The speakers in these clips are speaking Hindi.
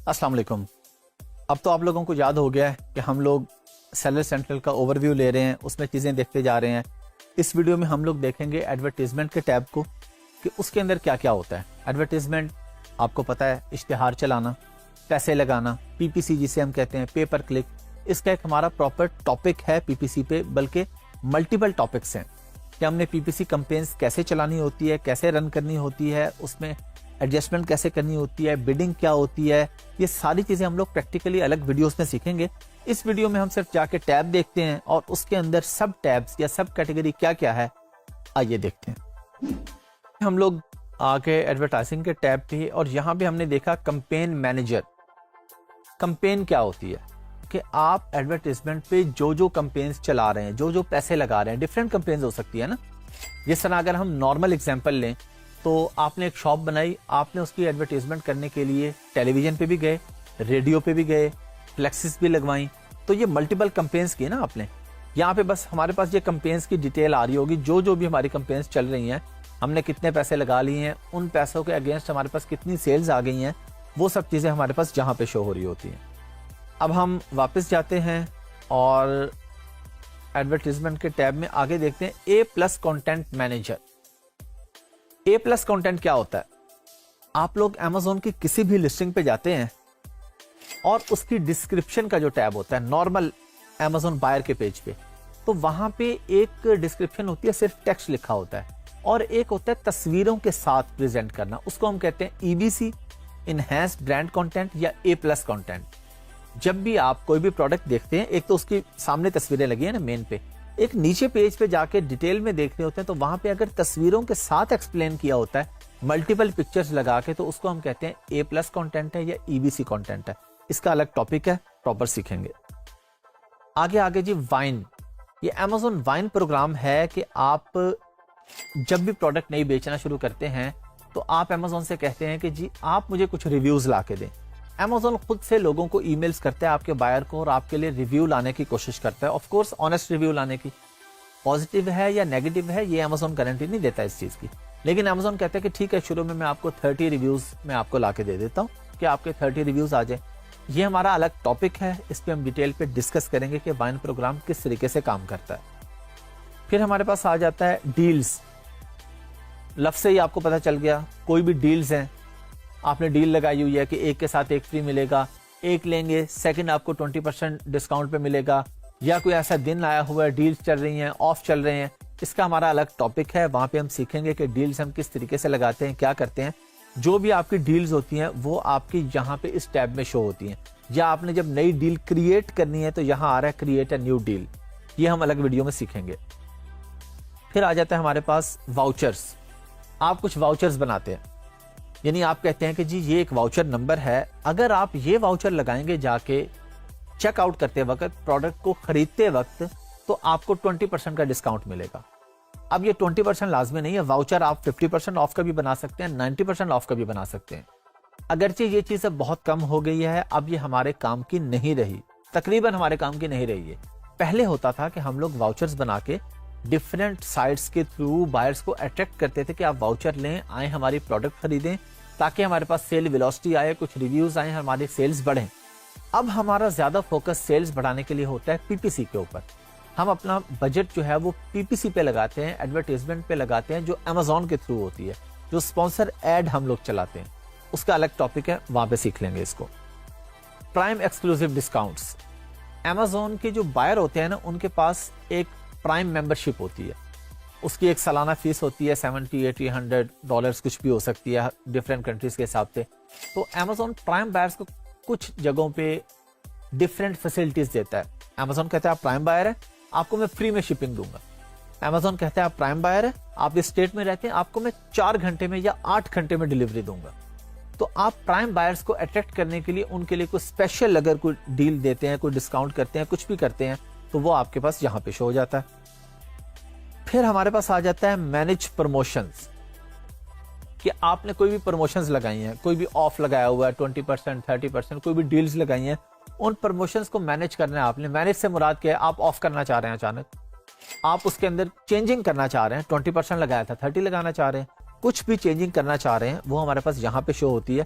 अस्सलाम वालेकुम। अब तो आप लोगों को याद हो गया है कि हम लोग सेलर सेंट्रल का ओवरव्यू ले रहे हैं, उसमें चीज़ें देखते जा रहे हैं। इस वीडियो में हम लोग देखेंगे एडवर्टीजमेंट के टैब को कि उसके अंदर क्या क्या होता है। एडवर्टीजमेंट आपको पता है, इश्तिहार चलाना, पैसे लगाना, पीपीसी जिसे हम कहते हैं, पे पर क्लिक। इसका एक हमारा प्रॉपर टॉपिक है पीपीसी पे, बल्कि मल्टीपल टॉपिक्स हैं कि हमने पीपीसी कैंपेन्स कैसे चलानी होती है, कैसे रन करनी होती है, उसमें एडजस्टमेंट कैसे करनी होती है, बिडिंग क्या होती है। ये सारी चीज़ें हम लोग प्रैक्टिकली अलग वीडियोस में सीखेंगे। इस वीडियो में हम सिर्फ जाके टैब देखते हैं और उसके अंदर सब टैब्स या सब कैटेगरी क्या क्या है, आइए देखते हैं। हम लोग आके एडवर्टाइजिंग के टैब पे और यहाँ पे हमने देखा कैंपेन मैनेजर। कैंपेन क्या होती है कि आप एडवर्टाइजमेंट पे जो जो कैंपेन्स चला रहे हैं, जो जो पैसे लगा रहे हैं, डिफरेंट कैंपेन्स हो सकती है ना। जिस तरह अगर हम नॉर्मल एग्जांपल लें तो आपने एक शॉप बनाई, आपने उसकी एडवर्टाइजमेंट करने के लिए टेलीविजन पे भी गए, रेडियो पे भी गए, फ्लेक्सिस भी लगवाई, तो ये मल्टीपल कैंपेन्स की ना आपने। यहाँ पे बस हमारे पास ये कैंपेन्स की डिटेल आ रही होगी, जो जो भी हमारी कैंपेन्स चल रही हैं, हमने कितने पैसे लगा लिए हैं, उन पैसों के अगेंस्ट हमारे पास कितनी सेल्स आ गई हैं, वो सब चीज़ें हमारे पास जहाँ पे शो हो रही होती हैं। अब हम वापस जाते हैं और एडवर्टीजमेंट के टैब में आगे देखते हैं ए प्लस कंटेंट मैनेजर। ए प्लस कंटेंट क्या होता है? आप लोग अमेज़न की किसी भी लिस्टिंग पे जाते हैं और उसकी डिस्क्रिप्शन का जो टैब होता है नॉर्मल अमेज़न बायर के पेज पे, तो वहां पे एक डिस्क्रिप्शन होती है, सिर्फ टेक्स्ट लिखा होता है, और एक होता है तस्वीरों के साथ प्रेजेंट करना। उसको हम कहते हैं ईबीसी, इनहैंस्ड ब्रांड कंटेंट या ए प्लस कंटेंट। जब भी आप कोई भी प्रोडक्ट देखते हैं, एक तो उसकी सामने तस्वीरें लगी है ना मेन पे, एक नीचे पेज पे जाके डिटेल में देखते होते हैं, तो वहां पे अगर तस्वीरों के साथ एक्सप्लेन किया होता है, मल्टीपल पिक्चर्स लगा के, तो उसको हम कहते हैं ए प्लस कंटेंट है या ईबीसी कंटेंट है। इसका अलग टॉपिक है, प्रॉपर सीखेंगे। आगे जी वाइन। ये अमेज़न वाइन प्रोग्राम है कि आप जब भी प्रोडक्ट नहीं बेचना शुरू करते हैं तो आप अमेज़न से कहते हैं कि जी आप मुझे कुछ रिव्यूज ला के दें। अमेज़न खुद से लोगों को ईमेल्स करता है, आपके बायर को, और आपके लिए रिव्यू लाने की कोशिश करता है। ऑफ कोर्स ऑनेस्ट रिव्यू लाने की, पॉजिटिव है या नेगेटिव है ये अमेज़न गारंटी नहीं देता इस चीज़ की, लेकिन अमेज़न कहता है कि ठीक है, शुरू में मैं आपको 30 रिव्यूज मैं आपको ला के दे देता हूँ कि आपके 30 रिव्यूज आ जाए। ये हमारा अलग टॉपिक है, इस पर हम डिटेल पे डिस्कस करेंगे कि वाइन प्रोग्राम किस तरीके से काम करता है। फिर हमारे पास आ जाता है डील्स। लफ्ज़ से ही आपको पता चल गया, कोई भी डील्स हैं, आपने डील लगाई हुई है कि एक के साथ एक फ्री मिलेगा, एक लेंगे सेकंड आपको 20% डिस्काउंट पे मिलेगा, या कोई ऐसा दिन आया हुआ है, डील्स चल रही हैं, ऑफ चल रहे हैं। इसका हमारा अलग टॉपिक है, वहां पे हम सीखेंगे कि डील्स हम किस तरीके से लगाते हैं, क्या करते हैं। जो भी आपकी डील्स होती हैं वो आपकी यहाँ पे इस टैब में शो होती हैं, या आपने जब नई डील क्रिएट करनी है तो यहाँ आ रहा है क्रिएट अ न्यू डील। ये हम अलग वीडियो में सीखेंगे। फिर आ जाता है हमारे पास वाउचर्स। आप कुछ वाउचर्स बनाते हैं, यानी आप कहते हैं कि जी ये एक वाउचर नंबर है, अगर आप ये वाउचर लगाएंगे जाके चेकआउट करते वक्त, प्रोडक्ट को खरीदते वक्त, तो आपको 20% का डिस्काउंट मिलेगा। अब ये 20% लाजमी नहीं है, वाउचर आप 50% ऑफ का भी बना सकते हैं, 90% ऑफ का भी बना सकते हैं। अगरचे ये चीज़ अब बहुत कम हो गई है, अब ये हमारे काम की नहीं रही, तकरीबन हमारे काम की नहीं रही है। पहले होता था कि हम लोग वाउचर्स बना के डिफरेंट साइट्स के थ्रू बायर्स को अट्रैक्ट करते थे कि आप वाउचर लें, आए हमारी प्रोडक्ट खरीदें, ताकि हमारे पास सेल वेलोसिटी आए, कुछ रिव्यूज आए, हमारी सेल्स बढ़ें। अब हमारा ज्यादा फोकस सेल्स बढ़ाने के लिए होता है पीपीसी के ऊपर। हम अपना बजट जो है वो पीपीसी पे लगाते हैं, एडवर्टाइजमेंट पे लगाते हैं, जो अमेज़न के थ्रू होती है, जो स्पॉन्सर एड हम लोग चलाते हैं। उसका अलग टॉपिक है, वहां पे सीख लेंगे इसको। Prime exclusive discounts. अमेज़न के जो बायर होते हैं ना, उनके पास एक प्राइम मेंबरशिप होती है, उसकी एक सालाना फीस होती है, $70, $80, $100 कुछ भी हो सकती है डिफरेंट कंट्रीज के हिसाब से। तो अमेज़न प्राइम बायर्स को कुछ जगहों पे डिफरेंट फैसिलिटीज देता है। अमेज़न कहता है आप प्राइम बायर है, आपको मैं फ्री में शिपिंग दूंगा। अमेज़न कहता है आप प्राइम बायर है, आप इस स्टेट में रहते हैं, आपको मैं 4 घंटे में या 8 घंटे में डिलीवरी दूंगा। तो आप प्राइम बायर्स को अट्रैक्ट करने के लिए उनके लिए कोई स्पेशल अगर कोई डील देते हैं, कोई डिस्काउंट करते हैं, कुछ भी करते हैं, तो वो आपके पास यहाँ पे शो हो जाता है। फिर हमारे पास आ जाता है मैनेज प्रमोशंस, कि आपने कोई भी प्रमोशंस लगाई हैं, कोई भी ऑफ लगाया हुआ है 20%, 30%, कोई भी डील्स लगाई हैं, उन प्रमोशंस को मैनेज करना है आपने। मैनेज से मुराद क्या है? आप ऑफ करना चाह रहे हैं, अचानक आप उसके अंदर चेंजिंग करना चाह रहे हैं, 20% लगाया था 30 लगाना चाह रहे हैं, कुछ भी चेंजिंग करना चाह रहे हैं, वो हमारे पास यहाँ पे शो होती है।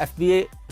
FBA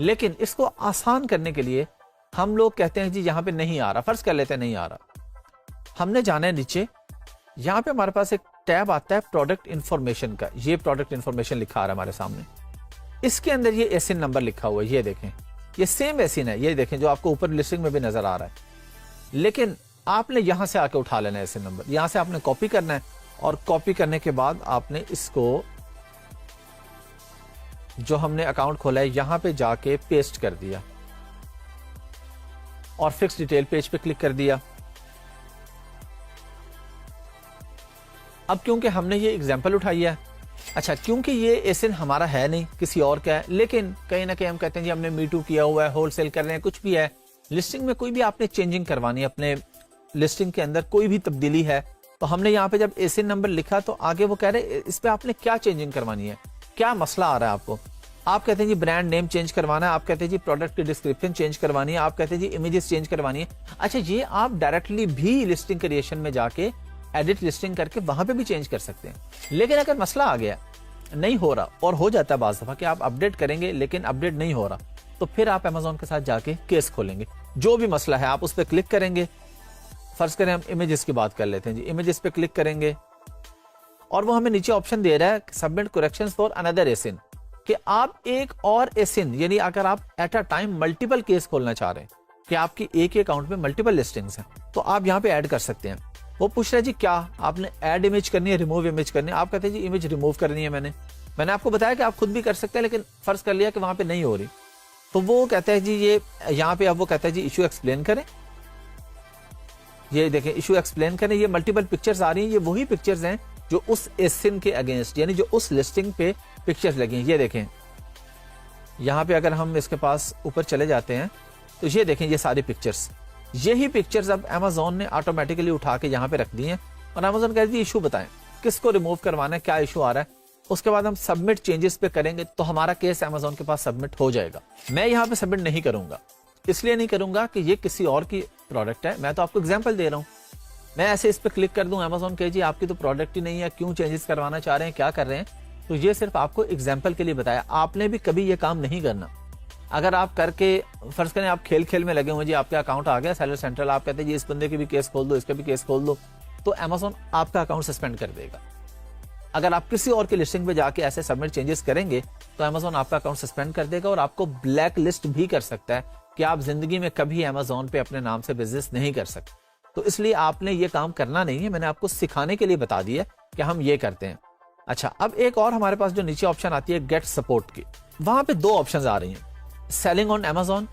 लेकिन इसको आसान करने के लिए हम लोग कहते हैं जी यहाँ पे नहीं आ रहा, फर्ज कर लेते हैं नहीं आ रहा, हमने जाना है नीचे, यहाँ पे हमारे पास एक टैब आता है प्रोडक्ट इन्फॉर्मेशन का, ये प्रोडक्ट इन्फॉर्मेशन लिखा आ रहा है हमारे सामने, इसके अंदर ये एसिन नंबर लिखा हुआ है, ये देखें, ये सेम एसिन है, ये देखें जो आपको ऊपर लिस्टिंग में भी नजर आ रहा है, लेकिन आपने यहां से आके उठा लेना है एसिन नंबर, यहां से आपने कॉपी करना है, और कॉपी करने के बाद आपने इसको जो हमने अकाउंट खोला है यहां पे जाके पेस्ट कर दिया और फिक्स डिटेल पेज पे क्लिक कर दिया। अब क्योंकि हमने ये एग्जांपल उठाई है, अच्छा क्योंकि ये एसिन हमारा है नहीं, किसी और का है, लेकिन कहीं ना कहीं हम कहते हैं जी हमने मीटू किया हुआ है, होलसेल कर रहे हैं, कुछ भी है, लिस्टिंग में कोई भी आपने चेंजिंग करवानी है, अपने लिस्टिंग के अंदर कोई भी तब्दीली है, तो हमने यहाँ पे जब एसिन नंबर लिखा तो आगे वो कह रहे इस पे आपने क्या चेंजिंग करवानी है, क्या मसला आ रहा है आपको। आप कहते हैं जी ब्रांड नेम चेंज करवाना है, आप कहते हैं जी प्रोडक्ट की डिस्क्रिप्शन चेंज करवानी है, आप कहते हैं जी इमेजेस चेंज करवानी है। अच्छा ये आप डायरेक्टली भी लिस्टिंग क्रिएशन में जाके एडिट लिस्टिंग करके वहां पे भी चेंज कर सकते हैं। लेकिन अगर मसला आ गया, नहीं हो रहा, और हो जाता है बाज़ दफा कि आप अपडेट करेंगे लेकिन अपडेट नहीं हो रहा, तो फिर आप अमेज़न के साथ जाके केस खोलेंगे। जो भी मसला है आप उस पर क्लिक करेंगे, फर्ज करें हम इमेजेस की बात कर लेते हैं जी, इमेजेस पे क्लिक करेंगे और वो हमें नीचे ऑप्शन दे रहा है सबमिट करेक्शंस फॉर अनदर एसिन, कि आप एक और एसिन, यानी अगर आप at a time multiple case खोलना चाह रहे हैं कि आपकी एक ही अकाउंट में मल्टीपल लिस्टिंग्स हैं, तो आप यहाँ पे ऐड कर सकते हैं। वो पूछ रहा है जी क्या आपने ऐड इमेज करनी है, रिमूव इमेज करनी है, आप कहते हैं जी इमेज रिमूव करनी है। मैंने आपको बताया कि आप खुद भी कर सकते हैं, लेकिन फर्ज कर लिया कि वहां पे नहीं हो रही, तो वो कहता है जी ये यहाँ पे, अब वो कहता है जी इशू एक्सप्लेन करें, ये देखें इशू एक्सप्लेन करें, ये मल्टीपल पिक्चर्स आ रही हैं, ये वही पिक्चर्स हैं जो उस एसिन के अगेंस्ट, यानी जो उस लिस्टिंग पे पिक्चर्स लगी हैं। ये देखें यहाँ पे अगर हम इसके पास ऊपर चले जाते हैं तो ये देखें ये सारी पिक्चर्स, यही पिक्चर्स अब अमेज़न ने ऑटोमेटिकली उठा के यहाँ पे रख दी हैं, और अमेज़न कह दी इशू बताएं किसको रिमूव करवाना है, क्या इशू आ रहा है। उसके बाद हम सबमिट चेंजेस पे करेंगे तो हमारा केस अमेज़न के पास सबमिट हो जाएगा। मैं यहाँ पे सबमिट नहीं करूंगा, इसलिए नहीं करूंगा कि ये किसी और की प्रोडक्ट है, मैं तो आपको एग्जांपल दे रहा हूँ। मैं ऐसे इस पे क्लिक कर दूं, अमेज़न कहे जी आपकी तो प्रोडक्ट ही नहीं है, क्यों चेंजेस करवाना चाह रहे हैं, क्या कर रहे हैं, तो ये सिर्फ आपको एग्जाम्पल के लिए बताया, आपने भी कभी ये काम नहीं करना। अगर आप करके फर्ज करें आप खेल खेल में लगे हुए जी आपके अकाउंट आ गया सेलर सेंट्रल, आप कहते हैं जी इस बंदे के भी केस खोल दो, इसके भी केस खोल दो, तो अमेज़न आपका अकाउंट सस्पेंड कर देगा। अगर आप किसी और की लिस्टिंग पे जाके ऐसे सबमिट चेंजेस करेंगे तो अमेज़न आपका अकाउंट सस्पेंड कर देगा और आपको ब्लैक लिस्ट भी कर सकता है कि आप जिंदगी में कभी अमेज़न पे अपने नाम से बिजनेस नहीं कर सकते। तो इसलिए आपने ये काम करना नहीं है, मैंने आपको सिखाने के लिए बता दिया कि हम ये करते हैं। अच्छा अब एक और हमारे पास जो नीचे ऑप्शन आती है गेट सपोर्ट की, वहां पे दो ऑप्शंस आ रही हैं, सेलिंग ऑन अमेज़न,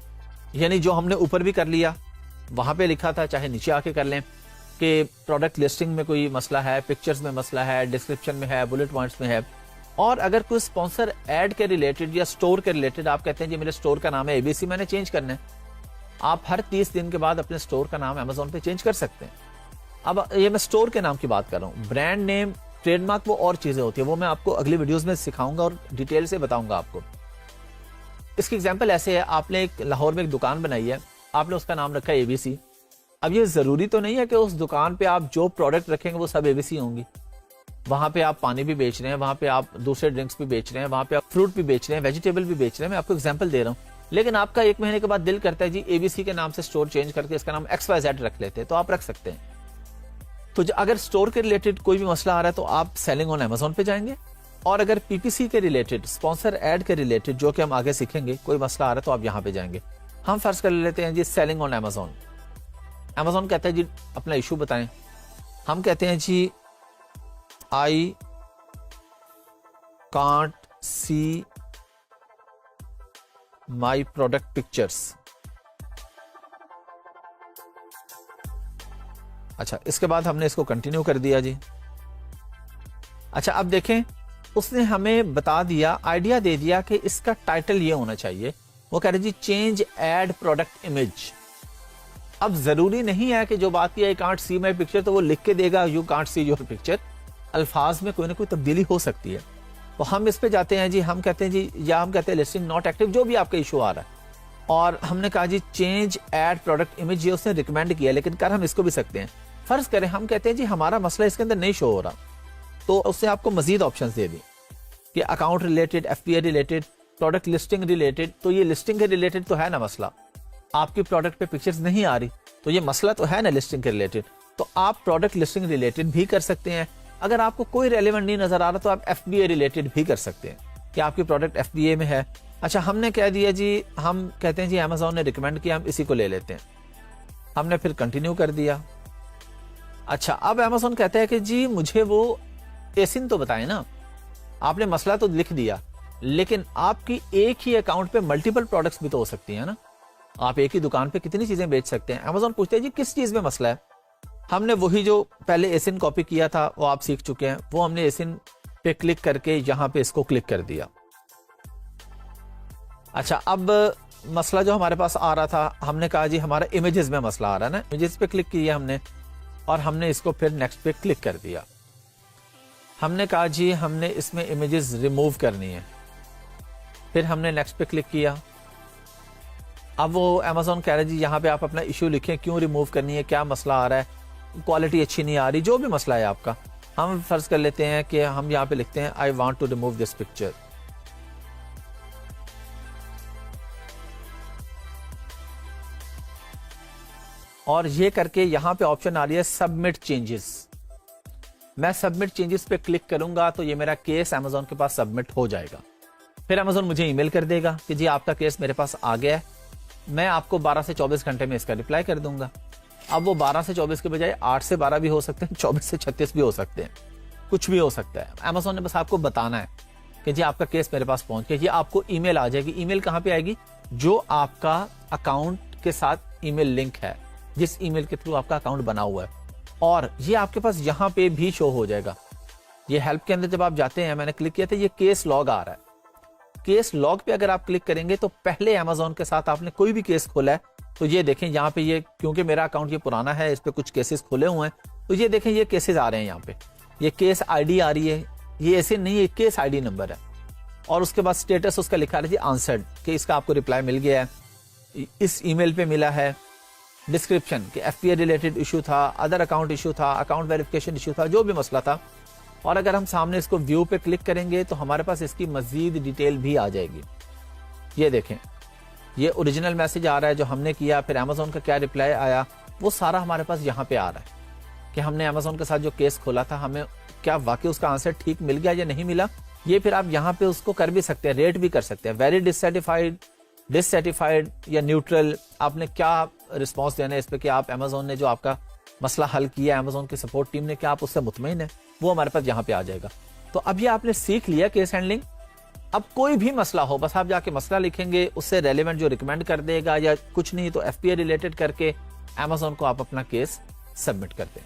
यानी जो हमने ऊपर भी कर लिया, वहां पे लिखा था, चाहे नीचे आके कर लें कि प्रोडक्ट लिस्टिंग में कोई मसला है, पिक्चर्स में मसला है, डिस्क्रिप्शन में है, बुलेट पॉइंट्स में है, और अगर कोई स्पॉन्सर ऐड के रिलेटेड या स्टोर के रिलेटेड आप कहते हैं जी मेरे स्टोर का नाम है एबीसी, मैंने चेंज करना है, आप हर 30 दिन के बाद अपने स्टोर का नाम अमेज़न पे चेंज कर सकते हैं। अब ये मैं स्टोर के नाम की बात कर रहा हूँ, ब्रांड नेम, ट्रेडमार्क वो और चीजें होती है, वो मैं आपको अगली वीडियोस में सिखाऊंगा और डिटेल से बताऊंगा आपको। इसकी एग्जांपल ऐसे है, आपने एक लाहौर में एक दुकान बनाई है, आपने उसका नाम रखा है एबीसी। अब ये जरूरी तो नहीं है कि उस दुकान पे आप जो प्रोडक्ट रखेंगे वो सब एबीसी होंगी, वहां पे आप पानी भी बेच रहे हैं, वहां पे आप दूसरे ड्रिंक्स भी बेच रहे हैं, वहां पे आप फ्रूट भी बेच रहे हैं, वेजिटेबल भी बेच रहे हैं, मैं आपको एग्जांपल दे रहा हूँ। लेकिन आपका 1 महीने के बाद दिल करता है जी एबीसी के नाम से स्टोर चेंज करके इसका नाम XYZ रख लेते हैं, तो आप रख सकते हैं। तो अगर स्टोर के रिलेटेड कोई भी मसला आ रहा है तो आप सेलिंग ऑन अमेज़न पे जाएंगे, और अगर पीपीसी के रिलेटेड, स्पॉन्सर ऐड के रिलेटेड, जो कि हम आगे सीखेंगे, कोई मसला आ रहा है तो आप यहाँ पे जाएंगे। हम फर्ज कर लेते हैं जी सेलिंग ऑन अमेज़न, अमेज़न कहता है जी अपना इशू बताएं, हम कहते हैं जी I can't see my product pictures. अच्छा इसके बाद हमने इसको कंटिन्यू कर दिया जी। अच्छा अब देखें उसने हमें बता दिया, आइडिया दे दिया कि इसका टाइटल ये होना चाहिए, वो कह रहे जी चेंज ऐड प्रोडक्ट इमेज। अब जरूरी नहीं है कि जो बात की आई कांट सी माई पिक्चर तो वो लिख के देगा you can't see your picture, अल्फाज में कोई ना कोई तब्दीली हो सकती है। तो हम इस पे जाते हैं जी, हम कहते हैं जी, या हम कहते हैं लिस्टिंग नॉट एक्टिव, जो भी आपका इशू आ रहा है, और हमने कहा जी चेंज ऐड प्रोडक्ट इमेज, ये उसने रिकमेंड किया, लेकिन कर हम इसको भी सकते हैं। फर्ज करें हम कहते हैं जी हमारा मसला इसके अंदर नहीं शो हो रहा, तो उसने आपको मजीद ऑप्शंस दे दी कि account related, FBA related, product listing related, तो ये लिस्टिंग के रिलेटेड तो है ना मसला, आपकी प्रोडक्ट पे पिक्चर्स नहीं आ रही तो ये मसला तो है ना लिस्टिंग के रिलेटेड, तो आप प्रोडक्ट लिस्टिंग रिलेटेड भी कर सकते हैं। अगर आपको कोई रेलेवेंट नहीं नजर आ रहा तो आप FBA रिलेटेड भी कर सकते हैं कि आपकी प्रोडक्ट FBA में है। अच्छा, हमने कह दिया जी, हम कहते हैं जी अमेजोन ने रिकमेंड किया, हम इसी को ले लेते हैं, हमने फिर कंटिन्यू कर दिया। अच्छा, अब अमेजोन कहता है कि जी मुझे वो एसिन तो बताए ना, आपने मसला तो लिख दिया, लेकिन आपकी एक ही अकाउंट पे मल्टीपल प्रोडक्ट्स भी तो हो सकती है ना, आप एक ही दुकान पे कितनी चीजें बेच सकते हैं। अमेजोन पूछते हैं जी किस चीज में मसला है। हमने वही जो पहले एसिन कॉपी किया था वो आप सीख चुके हैं, वो हमने एसिन पे क्लिक करके यहां पे इसको क्लिक कर दिया। अच्छा, अब मसला जो हमारे पास आ रहा था, हमने कहा जी हमारा इमेजेस में मसला आ रहा है ना, इमेजेस पे क्लिक किया हमने और हमने इसको फिर नेक्स्ट पे क्लिक कर दिया। हमने कहा जी हमने इसमें इमेजेस रिमूव करनी है, फिर हमने नेक्स्ट पे क्लिक किया। अब वो अमेजोन कह रहा है जी यहाँ पे आप अपना इशू लिखें, क्यों रिमूव करनी है, क्या मसला आ रहा है, क्वालिटी अच्छी नहीं आ रही, जो भी मसला है आपका। हम फर्ज कर लेते हैं कि हम यहाँ पे लिखते हैं I want to remove this picture. और ये करके यहाँ पे ऑप्शन आ रही है सबमिट चेंजेस। मैं सबमिट चेंजेस पे क्लिक करूंगा तो ये मेरा केस अमेजोन के पास सबमिट हो जाएगा। फिर अमेजोन मुझे ईमेल कर देगा कि जी आपका केस मेरे पास आ गया है, मैं आपको 12 से 24 घंटे में इसका रिप्लाई कर दूंगा। अब वो 12 से 24 के बजाय 8 से 12 भी हो सकते हैं, 24 से 36 भी हो सकते हैं, कुछ भी हो सकता है। अमेजोन ने बस आपको बताना है कि जी आपका केस मेरे पास पहुंच गया। ये आपको ईमेल आ जाएगी। ईमेल कहाँ पे आएगी? जो आपका अकाउंट के साथ ईमेल लिंक है, जिस ईमेल के थ्रू आपका अकाउंट बना हुआ है, और ये आपके पास यहाँ पे भी शो हो जाएगा। ये हेल्प के अंदर जब आप जाते हैं, मैंने क्लिक किया था, ये केस लॉग आ रहा है। केस लॉग पे अगर आप क्लिक करेंगे तो पहले अमेजोन के साथ आपने कोई भी केस खोला है तो ये देखें यहाँ पे, ये क्योंकि मेरा अकाउंट ये पुराना है, इस पे कुछ केसेस खुले हुए हैं, तो ये देखें ये केसेस आ रहे हैं यहाँ पे, ये केस आईडी आ रही है, ये ऐसे नहीं है, केस आईडी नंबर है, और उसके बाद स्टेटस उसका लिखा रही थी आंसर्ड, कि इसका आपको रिप्लाई मिल गया है, इस ईमेल पे मिला है। डिस्क्रिप्शन कि FBA रिलेटेड इशू था, अदर अकाउंट इशू था, अकाउंट वेरिफिकेशन इशू था, जो भी मसला था। और अगर हम सामने इसको व्यू पे क्लिक करेंगे तो हमारे पास इसकी मजीद डिटेल भी आ जाएगी। ये देखें, ये ओरिजिनल मैसेज आ रहा है जो हमने किया, फिर अमेजोन का क्या रिप्लाई आया, वो सारा हमारे पास यहाँ पे आ रहा है कि हमने अमेजोन के साथ जो केस खोला था, हमें क्या वाकई उसका आंसर ठीक मिल गया या नहीं मिला। ये फिर आप यहाँ पे उसको कर भी सकते हैं, रेट भी कर सकते हैं, वेरी डिससेटिस्फाइड, डिससेटिस्फाइड या न्यूट्रल, आपने क्या रिस्पॉन्स देना है इस पे कि आप अमेजोन ने जो आपका मसला हल किया, अमेजोन की सपोर्ट टीम ने, क्या आप उससे मुतमईन है, वो हमारे पास यहाँ पे आ जाएगा। तो अब ये आपने सीख लिया केस हैंडलिंग। अब कोई भी मसला हो, बस आप जाके मसला लिखेंगे, उससे रेलेवेंट जो रिकमेंड कर देगा, या कुछ नहीं तो FBA रिलेटेड करके अमेजोन को आप अपना केस सबमिट कर दें।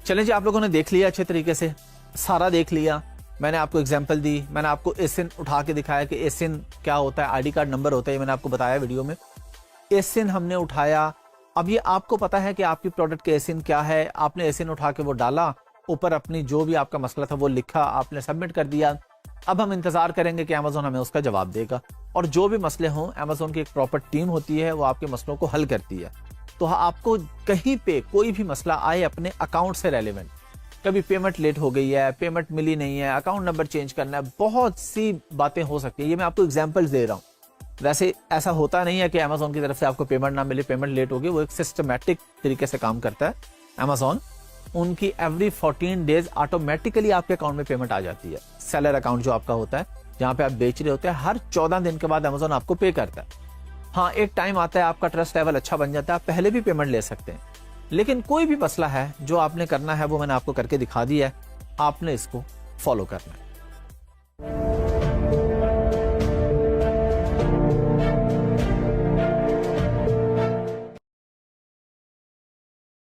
चलें जी, आप लोगों ने देख लिया अच्छे तरीके से, सारा देख लिया। मैंने आपको एग्जांपल दी, मैंने आपको एसिन उठा के दिखाया कि एसिन क्या होता है, आईडी कार्ड नंबर होता है, ये मैंने आपको बताया वीडियो में। एसिन हमने उठाया। अब ये आपको पता है कि आपकी प्रोडक्ट के एसिन क्या है, आपने एसिन उठा के वो डाला, ऊपर अपनी जो भी आपका मसला था वो लिखा, आपने सबमिट कर दिया। अब हम इंतजार करेंगे कि अमेजोन हमें उसका जवाब देगा, और जो भी मसले हों, अमेजोन की एक प्रॉपर टीम होती है, वो आपके मसलों को हल करती है। तो आपको कहीं पे कोई भी मसला आए अपने अकाउंट से रेलेवेंट, कभी पेमेंट लेट हो गई है, पेमेंट मिली नहीं है, अकाउंट नंबर चेंज करना है, बहुत सी बातें हो सकती है। ये मैं आपको एग्जांपल्स दे रहा हूँ। वैसे ऐसा होता नहीं है कि अमेजोन की तरफ से आपको पेमेंट ना मिले, पेमेंट लेट होगी, वो एक सिस्टमैटिक तरीके से काम करता है अमेजोन। उनकी एवरी 14 डेज ऑटोमेटिकली आपके अकाउंट में पेमेंट आ जाती है। सेलर अकाउंट जो आपका होता है, जहां पे आप बेच रहे होते हैं, हर 14 दिन के बाद अमेजोन आपको पे करता है। हाँ, एक टाइम आता है आपका ट्रस्ट लेवल अच्छा बन जाता है, आप पहले भी पेमेंट ले सकते हैं। लेकिन कोई भी मसला है जो आपने करना है, वो मैंने आपको करके दिखा दिया है, आपने इसको फॉलो करना है।